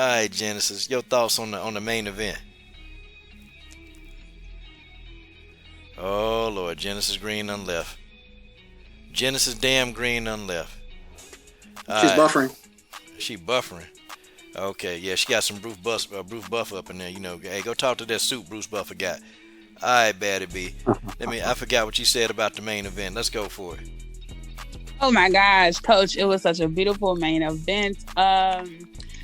right, Genesis, your thoughts on the main event? Oh Lord, Genesis Green none left. Genesis damn Green none left. All She's right, buffering. she buffering. Okay, yeah, she got some Bruce Buffer up in there. Hey, go talk to that suit Bruce Buffer got. All right, Batty B. I forgot what you said about the main event. Let's go for it. Oh my gosh, Coach! It was such a beautiful main event.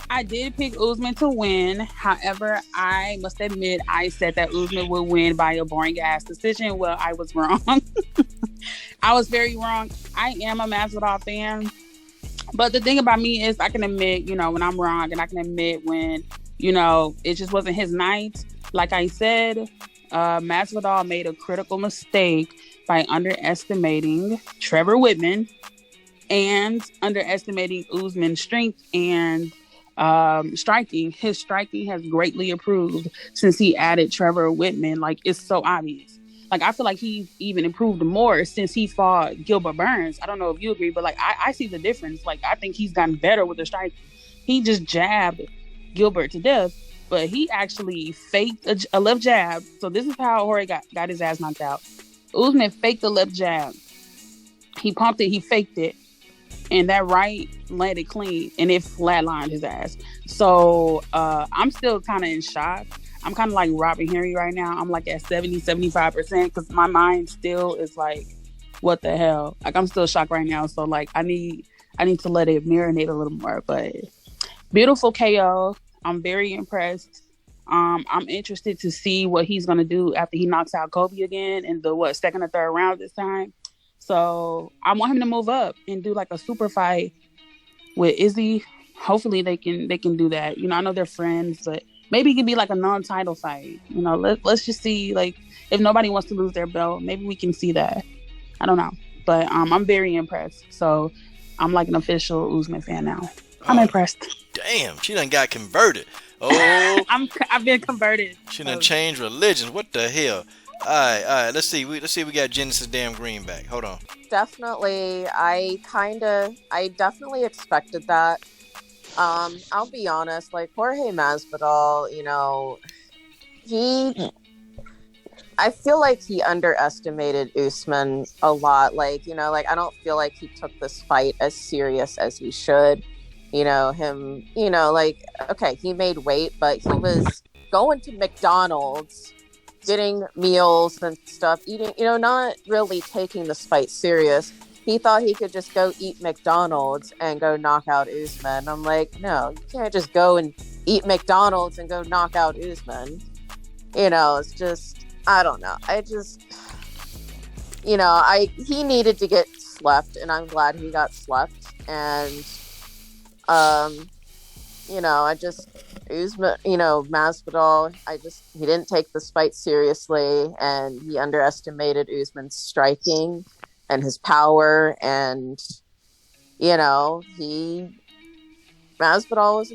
I did pick Usman to win. However, I must admit I said that Usman would win by a boring ass decision. Well, I was wrong. I was very wrong. I am a Masvidal fan, but the thing about me is I can admit, when I'm wrong, and I can admit when, it just wasn't his night. Like I said, Masvidal made a critical mistake by underestimating Trevor Whitman and underestimating Usman's strength and striking. His striking has greatly improved since he added Trevor Whitman. Like, it's so obvious. Like, I feel like he even improved more since he fought Gilbert Burns. I don't know if you agree, but like I see the difference. Like, I think he's gotten better with the strike. He just jabbed Gilbert to death, but he actually faked a left jab. So this is how Jorge got his ass knocked out. Usman faked the left jab. He pumped it, he faked it, and that right landed clean, and it flatlined his ass. So I'm still kind of in shock. I'm kind of like Robert Henry right now. I'm like at 70-75% because my mind still is like, what the hell? Like, I'm still shocked right now. So like I need to let it marinate a little more. But beautiful KO. I'm very impressed. I'm interested to see what he's gonna do after he knocks out Kobe again in the second or third round this time. So I want him to move up and do like a super fight with Izzy. Hopefully they can do that. I know they're friends, but maybe it can be like a non-title fight. Let's just see, like, if nobody wants to lose their belt, maybe we can see that. I don't know, but I'm very impressed. So I'm like an official Usman fan now. I'm impressed. Damn, she done got converted. Oh, I've been converted. She done changed religions. What the hell? All right. Let's see. We got Genesis damn Green back. Hold on. Definitely. I definitely expected that. I'll be honest. Like, Jorge Masvidal, I feel like he underestimated Usman a lot. Like, I don't feel like he took this fight as serious as he should. Okay, he made weight, but he was going to McDonald's, getting meals and stuff, eating, not really taking this fight serious. He thought he could just go eat McDonald's and go knock out Usman. I'm like, no, you can't just go and eat McDonald's and go knock out Usman. It's just, I don't know. He needed to get slept, and I'm glad he got slept. And Usman, Masvidal, he didn't take this fight seriously, and he underestimated Usman's striking and his power, and Masvidal was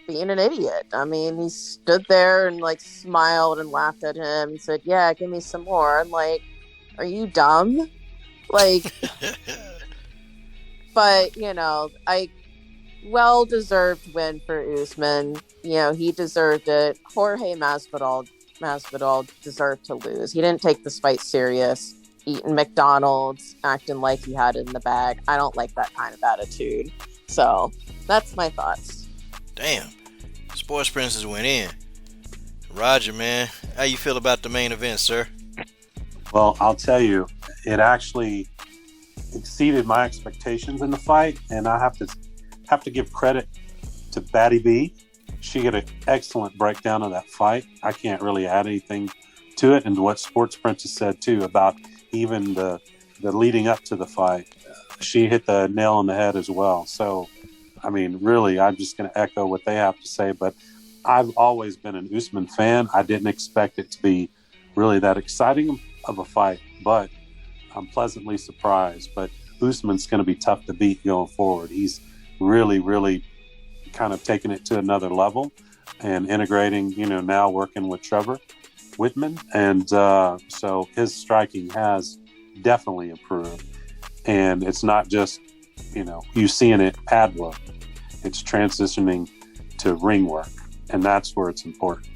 being an idiot. I mean, he stood there and like smiled and laughed at him and said, "Yeah, give me some more." I'm like, "Are you dumb?" Like, but well-deserved win for Usman. He deserved it. Jorge Masvidal deserved to lose. He didn't take this fight serious, eating McDonald's, acting like he had it in the bag. I don't like that kind of attitude. So that's my thoughts. Damn. Sports Princess went in. Roger, man, how you feel about the main event, sir? Well, I'll tell you, it actually exceeded my expectations in the fight, and I have to give credit to Batty B. She had an excellent breakdown of that fight. I can't really add anything to it, and what Sports Princess said too about even the leading up to the fight. She hit the nail on the head as well. So, I mean, really, I'm just going to echo what they have to say. But I've always been an Usman fan. I didn't expect it to be really that exciting of a fight, but I'm pleasantly surprised. But Usman's going to be tough to beat going forward. He's really, really kind of taking it to another level and integrating, now working with Trevor Whitman. And so his striking has definitely improved. And it's not just, you seeing it pad work. It's transitioning to ring work, and that's where it's important.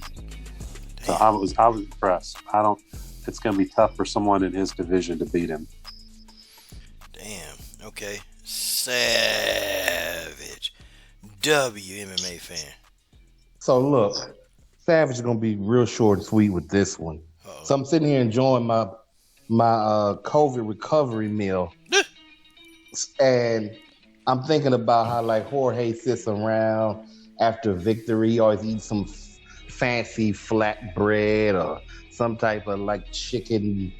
So I was impressed. It's going to be tough for someone in his division to beat him. Damn. Okay. Savage. WMMA fan. So look, Savage is gonna be real short and sweet with this one. Uh-oh. So I'm sitting here enjoying my COVID recovery meal, and I'm thinking about how like Jorge sits around after victory, he always eats some fancy flatbread or some type of like chicken,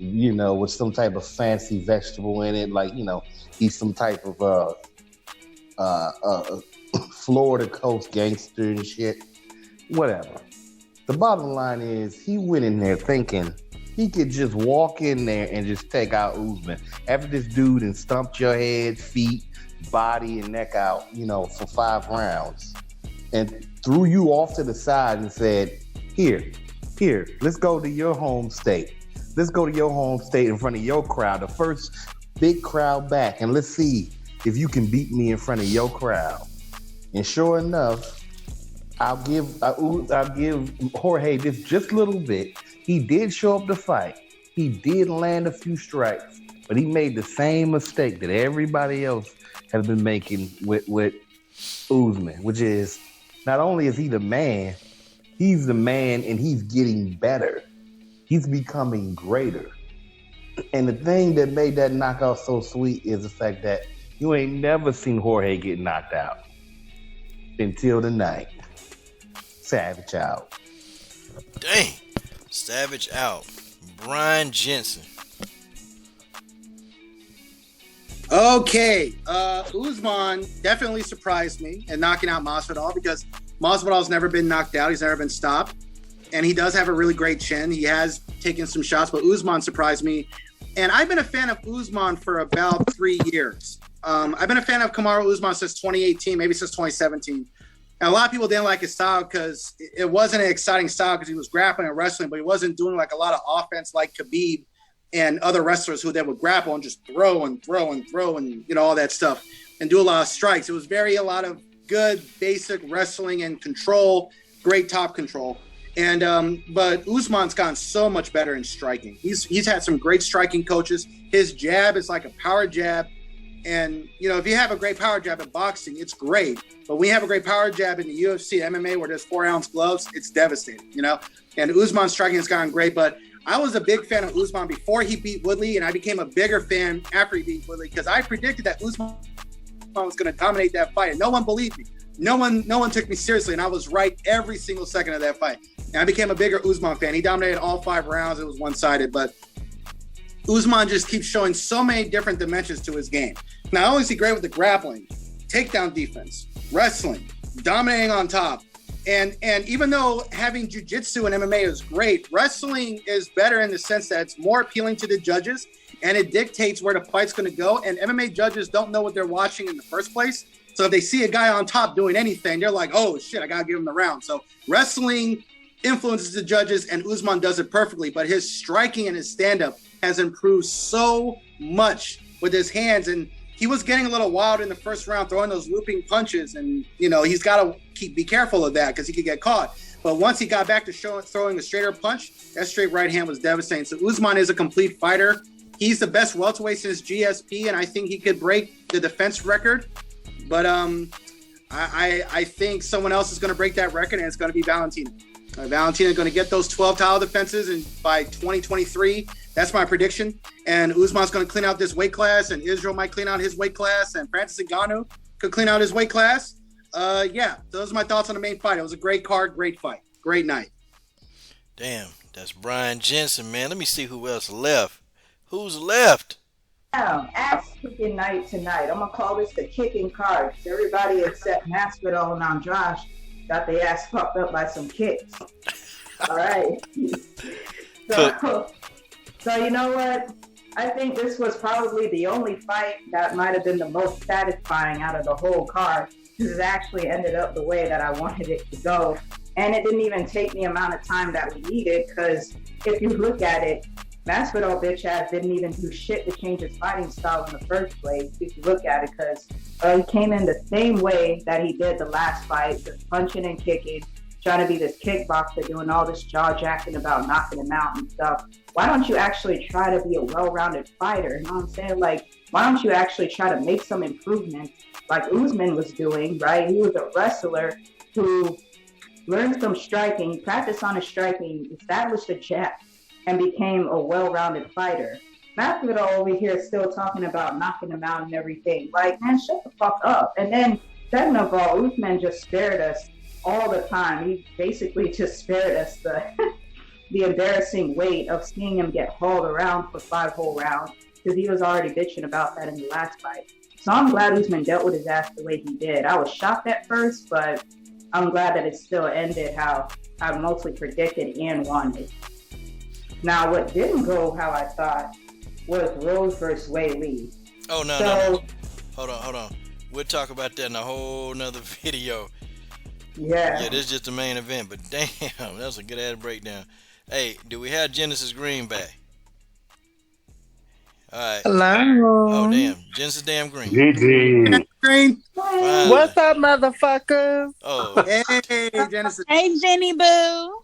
with some type of fancy vegetable in it, like eat some type of Florida coast gangster and shit. Whatever. The bottom line is he went in there thinking he could just walk in there and just take out Usman. After this dude and stumped your head, feet, body, and neck out, for 5 rounds. And threw you off to the side and said, here, let's go to your home state. Let's go to your home state in front of your crowd, the first big crowd back, and let's see if you can beat me in front of your crowd. And sure enough, I'll give Jorge this just a little bit. He did show up to fight. He did land a few strikes, but he made the same mistake that everybody else has been making with Usman, which is not only is he the man, he's the man and he's getting better. He's becoming greater. And the thing that made that knockout so sweet is the fact that you ain't never seen Jorge get knocked out until tonight. Savage out. Dang. Savage out. Brian Jensen. Okay. Usman definitely surprised me in knocking out Masvidal because Masvidal's never been knocked out. He's never been stopped. And he does have a really great chin. He has taken some shots, but Usman surprised me. And I've been a fan of Usman for about 3 years. I've been a fan of Kamaru Usman since 2018, maybe since 2017. And a lot of people didn't like his style because it wasn't an exciting style because he was grappling and wrestling, but he wasn't doing like a lot of offense like Khabib and other wrestlers who they would grapple and just throw and all that stuff and do a lot of strikes. It was a lot of good basic wrestling and control, great top control. And but Usman's gotten so much better in striking. He's had some great striking coaches. His jab is like a power jab. And, if you have a great power jab in boxing, it's great. But when you have a great power jab in the UFC, MMA, where there's 4-ounce gloves, it's devastating, And Usman's striking has gotten great. But I was a big fan of Usman before he beat Woodley, and I became a bigger fan after he beat Woodley because I predicted that Usman was going to dominate that fight. And no one believed me. No one took me seriously, and I was right every single second of that fight. And I became a bigger Usman fan. He dominated all 5 rounds. It was one-sided, but Usman just keeps showing so many different dimensions to his game. Not only is he great with the grappling, takedown defense, wrestling, dominating on top, and even though having jiu-jitsu and MMA is great, wrestling is better in the sense that it's more appealing to the judges, and it dictates where the fight's going to go, and MMA judges don't know what they're watching in the first place. So if they see a guy on top doing anything, they're like, oh, shit, I got to give him the round. So wrestling influences the judges, and Usman does it perfectly, but his striking and his stand-up has improved so much with his hands, and he was getting a little wild in the first round, throwing those looping punches, and he's got to be careful of that because he could get caught. But once he got back to throwing a straighter punch, that straight right hand was devastating. So Usman is a complete fighter. He's the best welterweight since GSP, and I think he could break the defense record. But I think someone else is going to break that record, and it's going to be Valentina. Valentina is going to get those 12 title defenses, and by 2023, that's my prediction. And Usman's going to clean out this weight class, and Israel might clean out his weight class, and Francis Ngannou could clean out his weight class. Yeah, those are my thoughts on the main fight. It was a great card, great fight, great night. Damn, that's Brian Jensen, man. Let me see who else left. Who's left? Ass kicking night tonight. I'm gonna call this the kicking card. Everybody except Masvidal and Andrade got their ass fucked up by some kicks. All right. So you know what? I think this was probably the only fight that might have been the most satisfying out of the whole card because it actually ended up the way that I wanted it to go. And it didn't even take the amount of time that we needed because if you look at it, Masvidal bitch ass didn't even do shit to change his fighting style in the first place, if you look at it, because he came in the same way that he did the last fight, just punching and kicking, trying to be this kickboxer, doing all this jaw jacking about knocking him out and stuff. Why don't you actually try to be a well-rounded fighter? You know what I'm saying? Like, why don't you actually try to make some improvements like Usman was doing, right? He was a wrestler who learned some striking, practiced on his striking, established a jab, and became a well-rounded fighter. Masvidal over here still talking about knocking him out and everything. Like, man, shut the fuck up. And then, second of all, Usman just spared us all the time. He basically just spared us the embarrassing weight of seeing him get hauled around for 5 whole rounds, because he was already bitching about that in the last fight. So I'm glad Usman dealt with his ass the way he did. I was shocked at first, but I'm glad that it still ended how I mostly predicted and wanted. Now, what didn't go how I thought was Rose versus Wei Lee. Oh, no. Hold on. We'll talk about that in a whole nother video. Yeah. Yeah, this is just the main event, but damn, that's a good ass breakdown. Hey, do we have Genesis Green back? All right. Hello. Oh, damn. Genesis damn Green. GG. Green. Finally. What's up, motherfuckers? Oh, Hey, Genesis. Hey, Jenny Boo.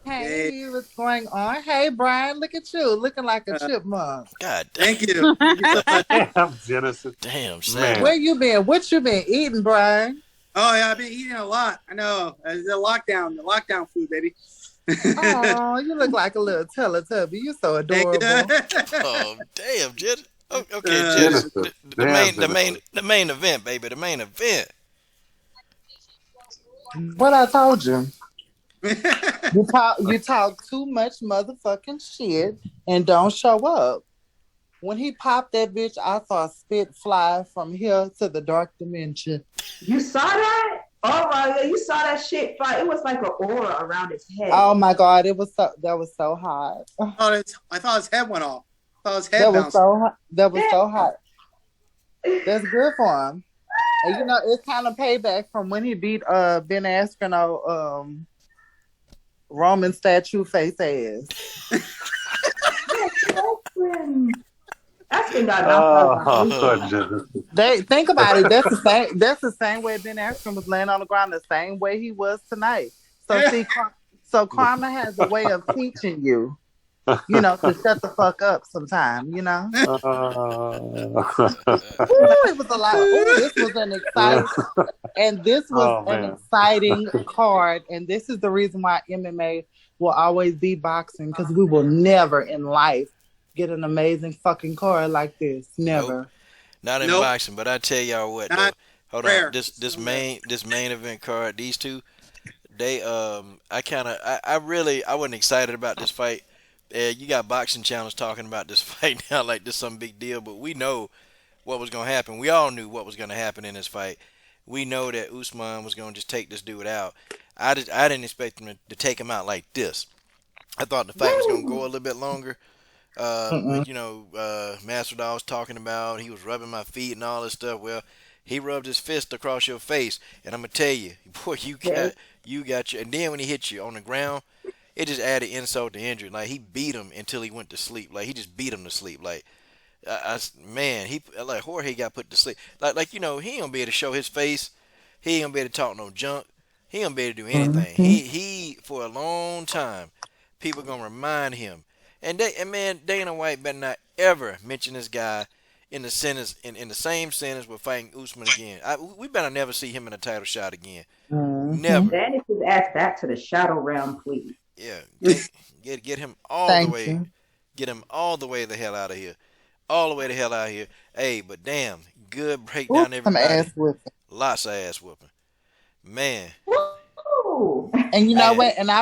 Hey, what's going on? Hey, Brian, look at you, looking like a chipmunk. God damn. Thank you. Thank you so much. Damn, Genesis. Damn, Man. Sam. Where you been? What you been eating, Brian? Oh, yeah, I've been eating a lot. I know. The lockdown food, baby. Oh, you look like a little Teletubby. You're so adorable. Oh, damn, Genesis. Oh, okay, Genesis. Genesis. The Damn, main event, baby. The main event. What I told you. You talk too much motherfucking shit and don't show up. When he popped that bitch, I saw spit fly from here to the dark dimension. You saw that? Oh my God, you saw that shit fight. It was like an aura around his head. Oh my God, that was so hot. I thought his head went off. I thought his head That was bounced. so hot. That was so hot. That's good for him. And you know, it's kind of payback from when he beat Ben Askren Roman statue face ass. Asking got knocked out. Oh, Genesis. They think about it. That's the same way Ben Askren was laying on the ground, the same way he was tonight. So see, so karma has a way of teaching you, you know, to shut the fuck up sometime, you know. Ooh, it was a lot. Ooh, this was an exciting, and this was an exciting card, and this is the reason why MMA will always be boxing, because we will never in life get an amazing fucking card like this. Never. Nope. Not in Nope. boxing, but I tell y'all what. Though, Not hold rare. on. This main event card. These two, they I wasn't excited about this fight. You got boxing channels talking about this fight now like this some big deal, but we know what was gonna happen. We all knew what was gonna happen in this fight. We know that Usman was gonna just take this dude out. I didn't expect him to take him out like this. I thought the fight was gonna go a little bit longer. But, you know, Masvidal was talking about he was rubbing my feet and all this stuff. Well, he rubbed his fist across your face, and I'm gonna tell you, boy, you got your. And then when he hit you on the ground, it just added insult to injury. Like he beat him until he went to sleep. Like he just beat him to sleep. Like, like Jorge got put to sleep. Like you know, he ain't gonna be able to show his face. He ain't gonna be able to talk no junk. He ain't gonna be able to do anything. He for a long time, people gonna remind him. And man, Dana White better not ever mention this guy in the sentence in the same sentence with fighting Usman again. We better never see him in a title shot again. Never. Danny his ass back to the shadow realm, please. Yeah, get him all the way. You. Get him all the way the hell out of here. All the way the hell out of here. Hey, but damn, good breakdown, Some everybody. ass whipping. Lots of ass whooping. Man. Woo! And you know what? And I